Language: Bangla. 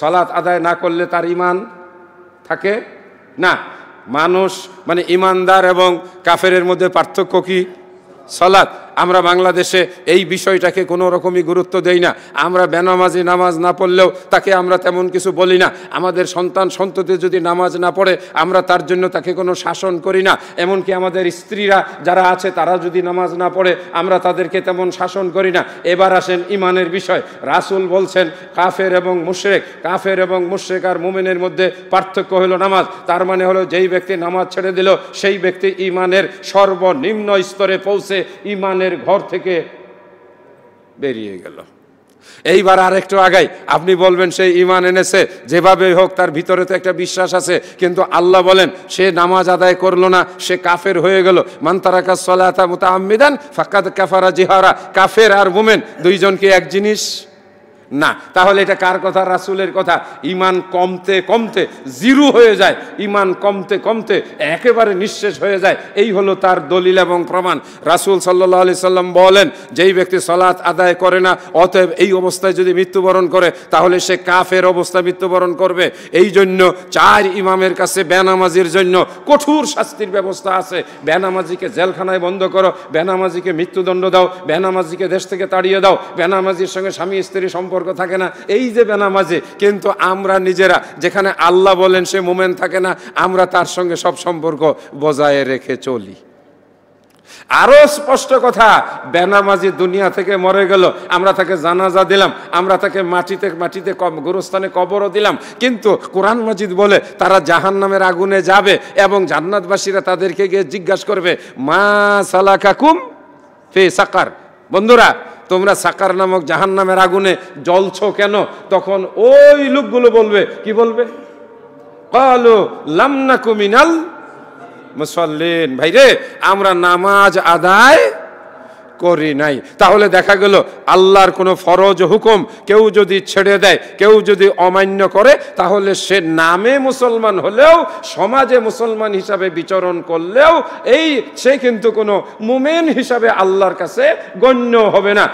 সালাত আদায় না করলে তার ঈমান থাকে না। মানুষ মানে ঈমানদার এবং কাফেরের মধ্যে পার্থক্য কি? সালাত। আমরা বাংলাদেশে এই বিষয়টাকে কোনো রকমই গুরুত্ব দেই না। আমরা বেনামাজি নামাজ না পড়লেও তাকে আমরা তেমন কিছু বলি না। আমাদের সন্তান সন্ততি যদি নামাজ না পড়ে আমরা তার জন্য তাকে কোনো শাসন করি না। এমনকি আমাদের স্ত্রীরা যারা আছে তারা যদি নামাজ না পড়ে আমরা তাদেরকে তেমন শাসন করি না। এবার আসেন ঈমানের বিষয়। রাসূল বলছেন কাফের এবং মুশরিক, কাফের এবং মুশরিক আর মুমিনের মধ্যে পার্থক্য হলো নামাজ। তার মানে হলো যেই ব্যক্তি নামাজ ছেড়ে দিল সেই ব্যক্তি ঈমানের সর্বনিম্ন স্তরে পৌঁছে ঈমানের ঘর থেকে বেরিয়ে গেল। এইবার আর একটু আগাই, আপনি বলবেন সে ঈমান এনেছে, যেভাবে হোক তার ভিতরে তো একটা বিশ্বাস আছে, কিন্তু আল্লাহ বলেন সে নামাজ আদায় করলো না, সে কাফের হয়ে গেল। মান তারাকা সালাতা মুতাআম্মিদান ফাকাদ কাফারা জিহারা। কাফের আর মুমিন দুইজন কি এক জিনিস না? তাহলে এটা কার কথা? রাসূলের কথা। ঈমান কমতে কমতে জিরো হয়ে যায়, ঈমান কমতে কমতে একেবারে নিঃশেষ হয়ে যায়। এই হলো তার দলিল এবং প্রমাণ। রাসূল সাল্লাল্লাহু আলাইহি সাল্লাম বলেন যেই ব্যক্তি সালাত আদায় করে না, অতএব এই অবস্থায় যদি মৃত্যুবরণ করে তাহলে সে কাফের অবস্থায় মৃত্যুবরণ করবে। এই জন্য 4 ইমামের কাছে বেনামাজির জন্য কঠোর শাস্তির ব্যবস্থা আছে। বেনামাজিকে জেলখানায় বন্ধ করো, বেনামাজিকে মৃত্যুদণ্ড দাও, বেনামাজিকে দেশ থেকে তাড়িয়ে দাও, বেনামাজির সঙ্গে স্বামী স্ত্রী সম্পর্ক থাকে না, এই যে বেনামাজি। কিন্তু আমরা নিজেরা যেখানে আল্লাহ বলেন সে মুমিন থাকে না, আমরা তার সঙ্গে সব সম্পর্ক বজায় রেখে চলি। আরো স্পষ্ট কথা, বেনামাজি দুনিয়া থেকে মরে গেল, আমরা তাকে জানাজা দিলাম, আমরা তাকে মাটিতে গোরস্থানে কবরও দিলাম, কিন্তু কোরআন মাজিদ বলে তারা জাহান্নামের আগুনে যাবে এবং জান্নাতবাসীরা তাদেরকে গিয়ে জিজ্ঞাসা করবে মা সালাকাকুম ফি সাকার। বন্ধুরা, তোমরা সাকার নামক জাহান্নামের আগুনে জ্বলছো কেন? তখন ওই লোকগুলো বলবে, কি বলবে? ক্বালু লাম নাকু মিনাল মুসাল্লিন। ভাইরে, আমরা নামাজ আদায় করি নাই। তাহলে দেখা গেল আল্লাহর কোনো ফরজ হুকুম কেউ যদি ছেড়ে দেয়, কেউ যদি অমান্য করে, তাহলে সে নামে মুসলমান হলেও, সমাজে মুসলমান হিসাবে বিচরণ করলেও সে কিন্তু কোনো মুমিন হিসাবে আল্লাহর কাছে গণ্য হবে না।